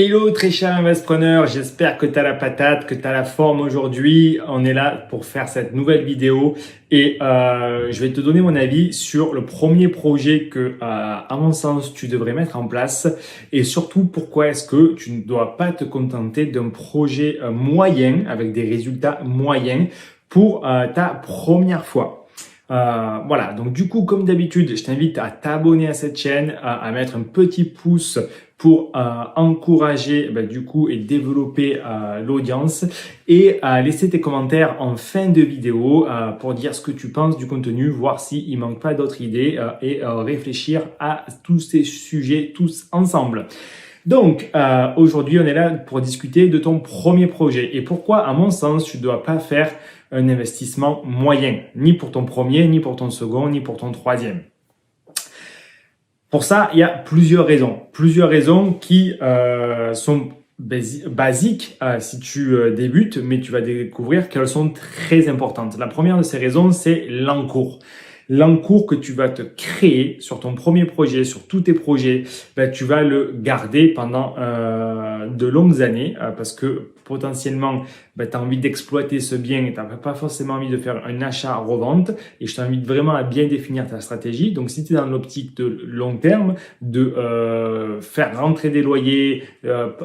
Hello très cher investisseur, j'espère que tu as la patate, que tu as la forme aujourd'hui. On est là pour faire cette nouvelle vidéo et je vais te donner mon avis sur le premier projet que, à mon sens, tu devrais mettre en place et surtout pourquoi est-ce que tu ne dois pas te contenter d'un projet moyen avec des résultats moyens pour ta première fois. Voilà, donc du coup, comme d'habitude, je t'invite à t'abonner à cette chaîne, à mettre un petit pouce pour encourager du coup et développer l'audience et à laisser tes commentaires en fin de vidéo pour dire ce que tu penses du contenu, voir s'il manque pas d'autres idées et réfléchir à tous ces sujets tous ensemble. Donc, aujourd'hui, on est là pour discuter de ton premier projet et pourquoi, à mon sens, tu ne dois pas faire un investissement moyen, ni pour ton premier, ni pour ton second, ni pour ton troisième. Pour ça, il y a plusieurs raisons qui sont basiques si tu débutes, mais tu vas découvrir qu'elles sont très importantes. La première de ces raisons, c'est l'encours. L'encours que tu vas te créer sur ton premier projet, sur tous tes projets, tu vas le garder pendant de longues années parce que potentiellement, tu as envie d'exploiter ce bien et tu n'as pas forcément envie de faire un achat-revente. Et je t'invite vraiment à bien définir ta stratégie. Donc, si tu es dans l'optique de long terme, de faire rentrer des loyers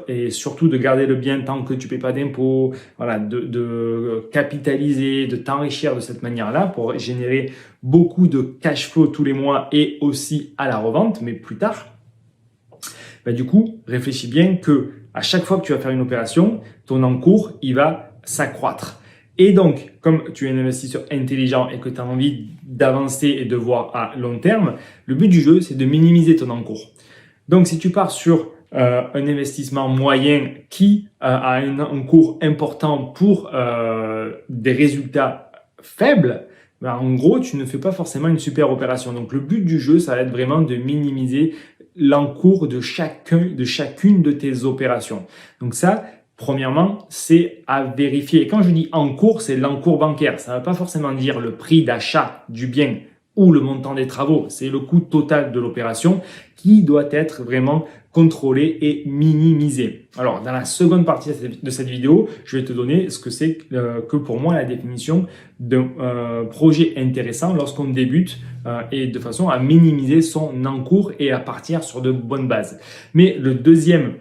et surtout de garder le bien tant que tu ne paies pas d'impôts, voilà, de capitaliser, de t'enrichir de cette manière-là pour générer beaucoup de cash flow tous les mois et aussi à la revente, mais plus tard, du coup, réfléchis bien que à chaque fois que tu vas faire une opération, ton encours, il va s'accroître. Et donc, comme tu es un investisseur intelligent et que tu as envie d'avancer et de voir à long terme, le but du jeu, c'est de minimiser ton encours. Donc, si tu pars sur un investissement moyen qui a un encours important pour des résultats faibles, en gros, tu ne fais pas forcément une super opération. Donc, le but du jeu, ça va être vraiment de minimiser l'encours de chacune de tes opérations. Donc ça, premièrement, c'est à vérifier. Et quand je dis encours, c'est l'encours bancaire. Ça ne veut pas forcément dire le prix d'achat du bien ou le montant des travaux. C'est le coût total de l'opération qui doit être vraiment contrôlé et minimisé. Alors, dans la seconde partie de cette vidéo, je vais te donner ce que c'est que pour moi la définition d'un projet intéressant lorsqu'on débute et de façon à minimiser son encours et à partir sur de bonnes bases. Mais le deuxième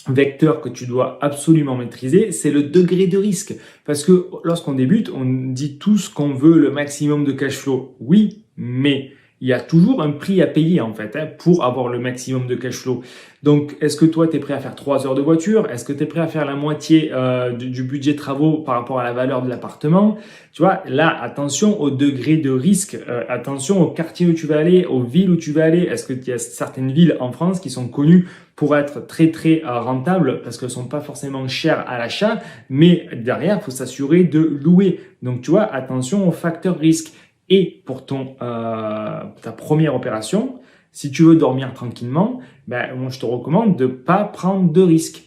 vecteur que tu dois absolument maîtriser, c'est le degré de risque. Parce que lorsqu'on débute, on dit tous qu'on veut le maximum de cash flow. Oui, mais il y a toujours un prix à payer en fait pour avoir le maximum de cash flow. Donc, est-ce que toi, tu es prêt à faire 3 heures de voiture? Est-ce que tu es prêt à faire la moitié du budget de travaux par rapport à la valeur de l'appartement? Tu vois, là, attention au degré de risque, attention au quartier où tu vas aller, aux villes où tu vas aller. Est-ce qu'il y a certaines villes en France qui sont connues pour être très très rentables parce qu'elles sont pas forcément chères à l'achat, mais derrière, il faut s'assurer de louer. Donc, tu vois, attention au facteur risque. Et pour ta première opération, si tu veux dormir tranquillement, moi je te recommande de ne pas prendre de risques.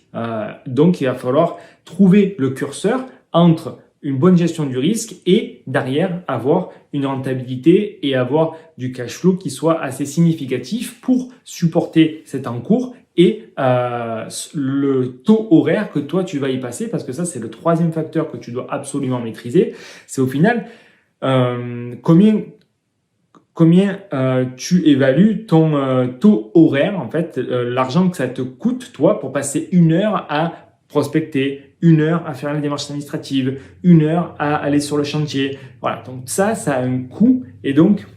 Donc il va falloir trouver le curseur entre une bonne gestion du risque et derrière avoir une rentabilité et avoir du cash flow qui soit assez significatif pour supporter cet encours et le taux horaire que toi tu vas y passer, parce que ça c'est le troisième facteur que tu dois absolument maîtriser. C'est au final combien tu évalues ton taux horaire, en fait, l'argent que ça te coûte, toi, pour passer 1 heure à prospecter, 1 heure à faire les démarches administratives, 1 heure à aller sur le chantier. Voilà, donc ça a un coût et donc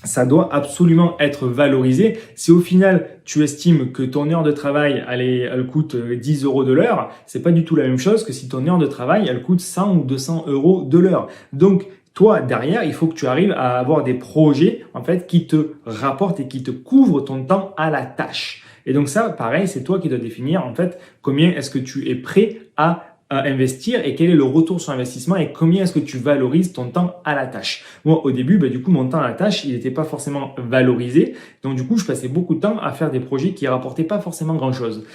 ça doit absolument être valorisé. Si au final, tu estimes que ton heure de travail, elle coûte 10 euros de l'heure, c'est pas du tout la même chose que si ton heure de travail, elle coûte 100 ou 200 euros de l'heure. Donc, toi, derrière, il faut que tu arrives à avoir des projets en fait qui te rapportent et qui te couvrent ton temps à la tâche. Et donc ça, pareil, c'est toi qui dois définir en fait combien est-ce que tu es prêt à investir et quel est le retour sur investissement et combien est-ce que tu valorises ton temps à la tâche. Moi, au début, du coup, mon temps à la tâche, il n'était pas forcément valorisé. Donc, du coup, je passais beaucoup de temps à faire des projets qui rapportaient pas forcément grand-chose.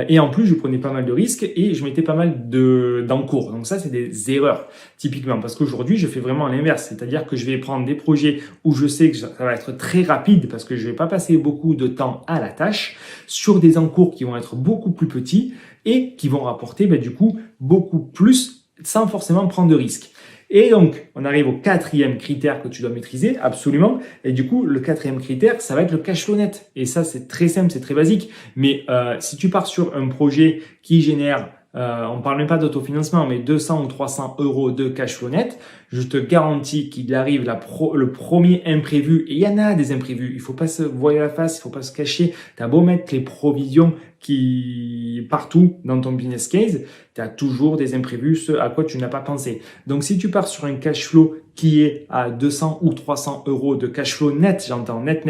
Et en plus, je prenais pas mal de risques et je mettais pas mal d'encours. Donc, ça, c'est des erreurs, typiquement. Parce qu'aujourd'hui, je fais vraiment l'inverse. C'est-à-dire que je vais prendre des projets où je sais que ça va être très rapide parce que je vais pas passer beaucoup de temps à la tâche sur des encours qui vont être beaucoup plus petits et qui vont rapporter du coup beaucoup plus sans forcément prendre de risques. Et donc, on arrive au quatrième critère que tu dois maîtriser, absolument. Et du coup, le quatrième critère, ça va être le cash flow net. Et ça, c'est très simple, c'est très basique. Mais si tu pars sur un projet qui génère, on ne parle même pas d'autofinancement, mais 200 ou 300 euros de cash flow net, je te garantis qu'il arrive le premier imprévu. Et il y en a des imprévus. Il faut pas se voiler la face, il faut pas se cacher. Tu as beau mettre les provisions partout dans ton business case, tu as toujours des imprévus, ce à quoi tu n'as pas pensé. Donc, si tu pars sur un cash flow qui est à 200 ou 300 euros de cash flow net, j'entends net,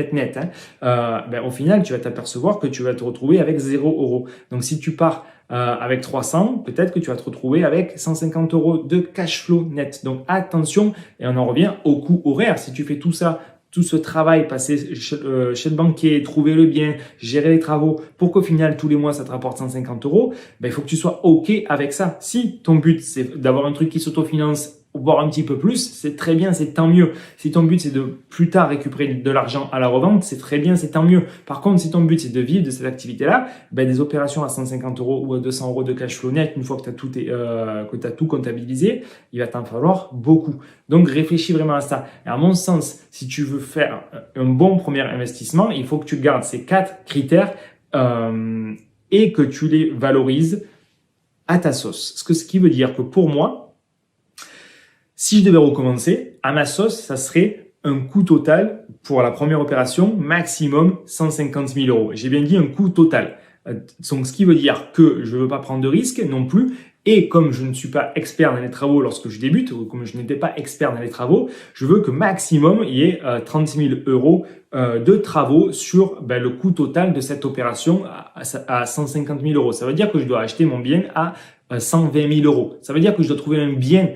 au final, tu vas t'apercevoir que tu vas te retrouver avec 0 euros. Donc, si tu pars avec 300, peut-être que tu vas te retrouver avec 150 euros de cash flow net. Donc, attention, et on en revient au coût horaire. Si tu fais tout ça, tout ce travail, passer chez le banquier, trouver le bien, gérer les travaux, pour qu'au final, tous les mois, ça te rapporte 150 euros, il faut que tu sois OK avec ça. Si ton but, c'est d'avoir un truc qui s'autofinance, voire un petit peu plus, c'est très bien, c'est tant mieux. Si ton but, c'est de plus tard récupérer de l'argent à la revente, c'est très bien, c'est tant mieux. Par contre, si ton but, c'est de vivre de cette activité-là, des opérations à 150 euros ou à 200 euros de cash flow net, une fois que tu as tout comptabilisé, il va t'en falloir beaucoup. Donc, réfléchis vraiment à ça. Et à mon sens, si tu veux faire un bon premier investissement, il faut que tu gardes ces 4 critères et que tu les valorises à ta sauce. Ce qui veut dire que pour moi, si je devais recommencer, à ma sauce, ça serait un coût total pour la première opération, maximum 150 000 euros. J'ai bien dit un coût total. Donc, ce qui veut dire que je ne veux pas prendre de risques non plus. Et comme je ne suis pas expert dans les travaux lorsque je débute, ou comme je n'étais pas expert dans les travaux, je veux que maximum il y ait 30 000 euros de travaux sur le coût total de cette opération à 150 000 euros. Ça veut dire que je dois acheter mon bien à 120 000 euros. Ça veut dire que je dois trouver un bien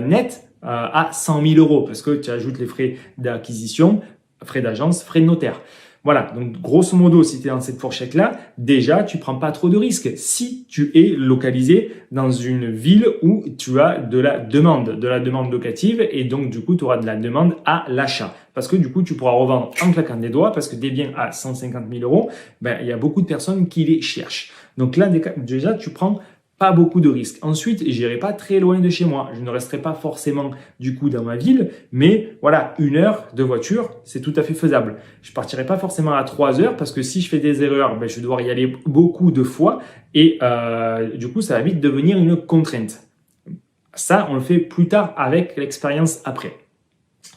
net à 100 000 euros parce que tu ajoutes les frais d'acquisition, frais d'agence, frais de notaire. Voilà, donc grosso modo, si tu es dans cette fourchette-là, déjà, tu prends pas trop de risques. Si tu es localisé dans une ville où tu as de la demande locative et donc du coup, tu auras de la demande à l'achat. Parce que du coup, tu pourras revendre en claquant des doigts parce que des biens à 150 000 euros, il y a beaucoup de personnes qui les cherchent. Donc là, déjà, tu prends pas beaucoup de risques. Ensuite, j'irai pas très loin de chez moi. Je ne resterai pas forcément du coup dans ma ville, mais voilà, 1 heure de voiture, c'est tout à fait faisable. Je partirai pas forcément à 3 heures parce que si je fais des erreurs, je vais devoir y aller beaucoup de fois et du coup, ça va vite devenir une contrainte. Ça, on le fait plus tard avec l'expérience après.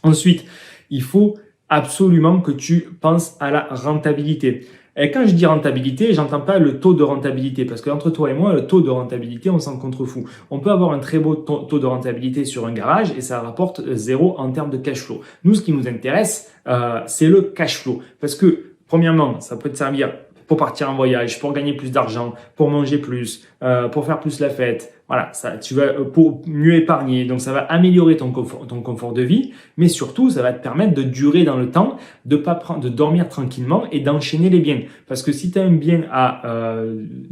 Ensuite, il faut absolument que tu penses à la rentabilité. Et quand je dis rentabilité, j'entends pas le taux de rentabilité parce qu'entre toi et moi, le taux de rentabilité, on s'en contrefout. On peut avoir un très beau taux de rentabilité sur un garage et ça rapporte 0 en termes de cash flow. Nous, ce qui nous intéresse, c'est le cash flow parce que premièrement, ça peut te servir pour partir en voyage, pour gagner plus d'argent, pour manger plus, pour faire plus la fête. Voilà, ça, tu vas pour mieux épargner. Donc, ça va améliorer ton confort de vie, mais surtout, ça va te permettre de durer dans le temps, de dormir tranquillement et d'enchaîner les biens. Parce que si tu as un bien à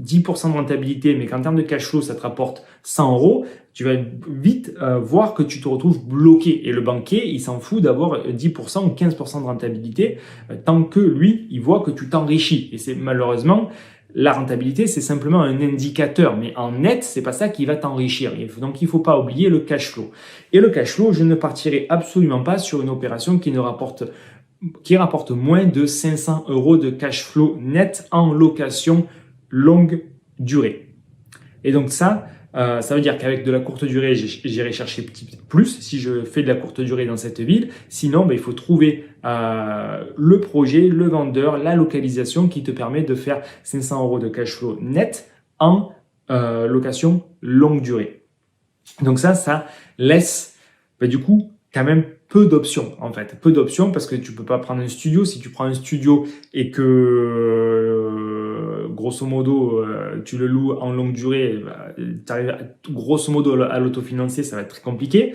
10% de rentabilité, mais qu'en termes de cash flow, ça te rapporte 100 euros, tu vas vite voir que tu te retrouves bloqué. Et le banquier, il s'en fout d'avoir 10% ou 15% de rentabilité tant que lui, il voit que tu t'enrichis. Et c'est malheureusement, la rentabilité, c'est simplement un indicateur. Mais en net, c'est pas ça qui va t'enrichir. Donc, il faut pas oublier le cash flow. Et le cash flow, je ne partirai absolument pas sur une opération qui rapporte moins de 500 euros de cash flow net en location longue durée. Et donc ça veut dire qu'avec de la courte durée, j'irai chercher plus si je fais de la courte durée dans cette ville. Sinon, il faut trouver le projet, le vendeur, la localisation qui te permet de faire 500 euros de cash flow net en location longue durée. Donc ça laisse du coup quand même peu d'options en fait. Peu d'options parce que tu peux pas prendre un studio. Si tu prends un studio et que grosso modo, tu le loues en longue durée, tu arrives grosso modo à l'autofinancer, ça va être très compliqué.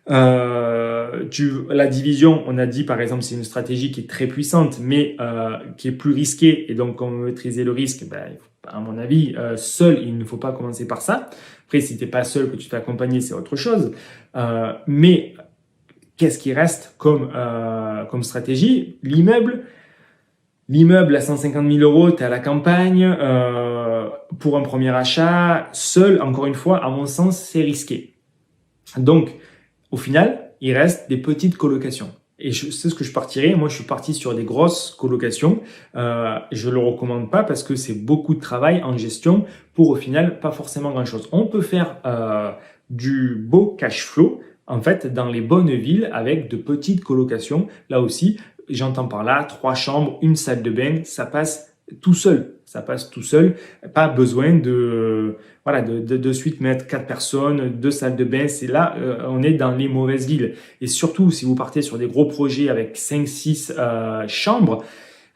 La division, on a dit par exemple, c'est une stratégie qui est très puissante, mais qui est plus risquée. Et donc, quand on veut maîtriser le risque, à mon avis, seul, il ne faut pas commencer par ça. Après, si t'es pas seul, que tu t'es accompagné, c'est autre chose. Mais qu'est-ce qui reste comme stratégie? L'immeuble à 150 000 euros, tu es à la campagne, pour un premier achat, seul, encore une fois, à mon sens, c'est risqué. Donc, au final, il reste des petites colocations. Et c'est ce que je partirais. Moi, je suis parti sur des grosses colocations. Je le recommande pas parce que c'est beaucoup de travail en gestion pour au final pas forcément grand-chose. On peut faire du beau cash flow en fait dans les bonnes villes avec de petites colocations. Là aussi, j'entends par là 3 chambres, une salle de bain, ça passe tout seul. Ça passe tout seul. Pas besoin de suite mettre 4 personnes, 2 salles de bain. C'est là, on est dans les mauvaises villes. Et surtout, si vous partez sur des gros projets avec 5-6 chambres,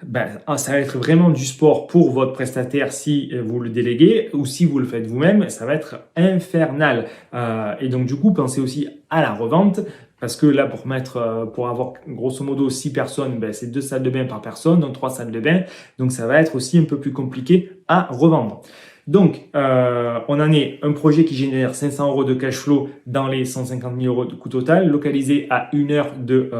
ça va être vraiment du sport pour votre prestataire si vous le déléguez ou si vous le faites vous-même, ça va être infernal. Et donc, du coup, pensez aussi à la revente. Parce que là, pour avoir grosso modo 6 personnes, c'est 2 salles de bain par personne, donc 3 salles de bain. Donc, ça va être aussi un peu plus compliqué à revendre. Donc, on en est un projet qui génère 500 euros de cash flow dans les 150 000 euros de coût total, localisé à 1 heure de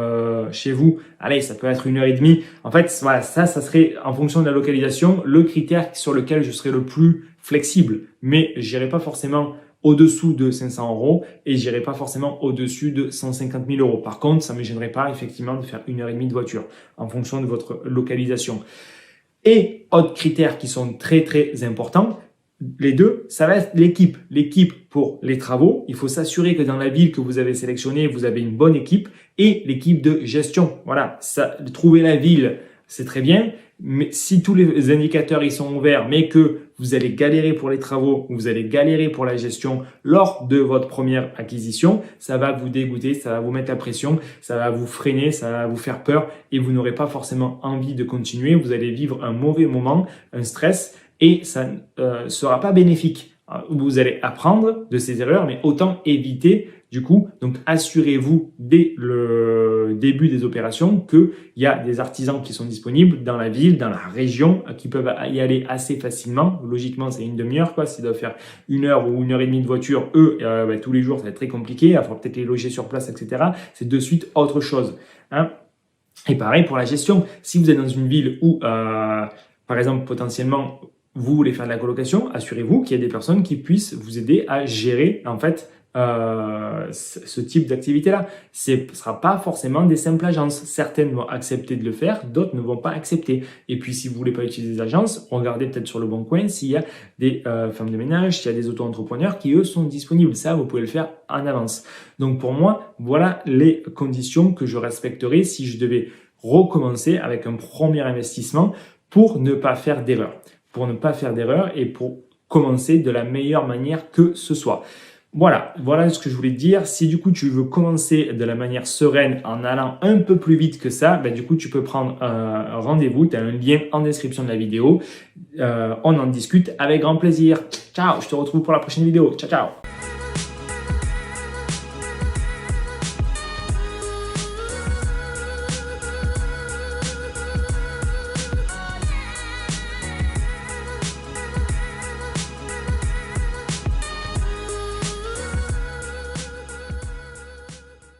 chez vous. Allez, ça peut être 1h30. En fait, voilà, ça serait en fonction de la localisation, le critère sur lequel je serais le plus flexible. Mais j'irai pas forcément au-dessous de 500 euros et j'irai pas forcément au-dessus de 150 000 euros. Par contre, ça me gênerait pas effectivement de faire 1h30 de voiture en fonction de votre localisation. Et autres critères qui sont très très importants, les deux, ça va être l'équipe. L'équipe pour les travaux, il faut s'assurer que dans la ville que vous avez sélectionnée, vous avez une bonne équipe et l'équipe de gestion. Voilà, trouver la ville, c'est très bien, mais si tous les indicateurs ils sont ouverts, mais que vous allez galérer pour les travaux, vous allez galérer pour la gestion lors de votre première acquisition, ça va vous dégoûter, ça va vous mettre la pression, ça va vous freiner, ça va vous faire peur et vous n'aurez pas forcément envie de continuer. Vous allez vivre un mauvais moment, un stress et ça ne sera pas bénéfique. Vous allez apprendre de ces erreurs, mais autant éviter du coup. Donc, assurez-vous dès le début des opérations qu'il y a des artisans qui sont disponibles dans la ville, dans la région, qui peuvent y aller assez facilement. Logiquement, c'est une demi-heure, quoi. S'ils doivent faire 1 heure ou 1h30 de voiture, eux, tous les jours, ça va être très compliqué. Il faudra peut-être les loger sur place, etc. C'est de suite autre chose. Hein. Et pareil pour la gestion. Si vous êtes dans une ville où, par exemple, potentiellement, vous voulez faire de la colocation, assurez-vous qu'il y a des personnes qui puissent vous aider à gérer en fait ce type d'activité-là. Ce ne sera pas forcément des simples agences. Certaines vont accepter de le faire, d'autres ne vont pas accepter. Et puis, si vous ne voulez pas utiliser des agences, regardez peut-être sur le bon coin s'il y a des femmes de ménage, s'il y a des auto-entrepreneurs qui, eux, sont disponibles. Ça, vous pouvez le faire en avance. Donc, pour moi, voilà les conditions que je respecterai si je devais recommencer avec un premier investissement pour ne pas faire d'erreur. Et pour commencer de la meilleure manière que ce soit. Voilà ce que je voulais te dire. Si du coup tu veux commencer de la manière sereine en allant un peu plus vite que ça, du coup tu peux prendre un rendez-vous. Tu as un lien en description de la vidéo. On en discute avec grand plaisir. Ciao, je te retrouve pour la prochaine vidéo. Ciao, ciao.